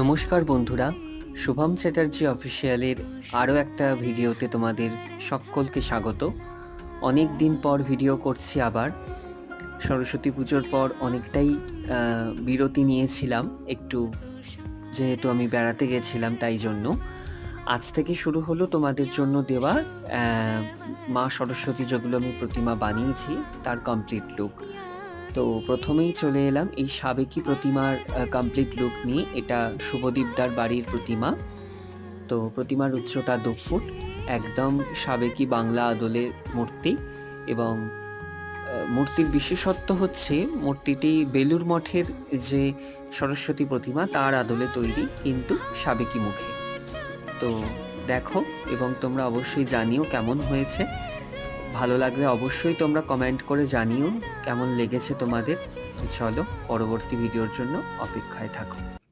নমস্কার বন্ধুরা, শুভম চ্যাটার্জি অফিসিয়ালের আরও একটা ভিডিওতে তোমাদের সকলকে স্বাগত। অনেক দিন পর ভিডিও করছি আবার। সরস্বতী পুজোর পর অনেকটাই বিরতি নিয়েছিলাম একটু, যেহেতু আমি বেড়াতে গেছিলাম তাই জন্য। আজ থেকে শুরু হলো তোমাদের জন্য দেওয়া মা সরস্বতী যেগুলো আমি প্রতিমা বানিয়েছি তার কমপ্লিট লুক। তো প্রথমেই চলে এলাম এই সাবেকি প্রতিমার কমপ্লিট লুক নিয়ে। এটা শুভদীপদার বাড়ির প্রতিমা। তো প্রতিমার উচ্চতা 2 ফুট, একদম সাবেকি বাংলা আদলের মূর্তি। এবং মূর্তির বিশেষত্ব হচ্ছে মূর্তিটি বেলুড় মঠের যে সরস্বতী প্রতিমা তার আদলে তৈরি, কিন্তু সাবেকি মুখে। তো দেখো এবং তোমরা অবশ্যই জানিও কেমন হয়েছে। ভালো লাগলে অবশ্যই তোমরা কমেন্ট করে জানিও কেমন লেগেছে তোমাদের। তো চলো পরবর্তী ভিডিওর জন্য অপেক্ষায় থাকো।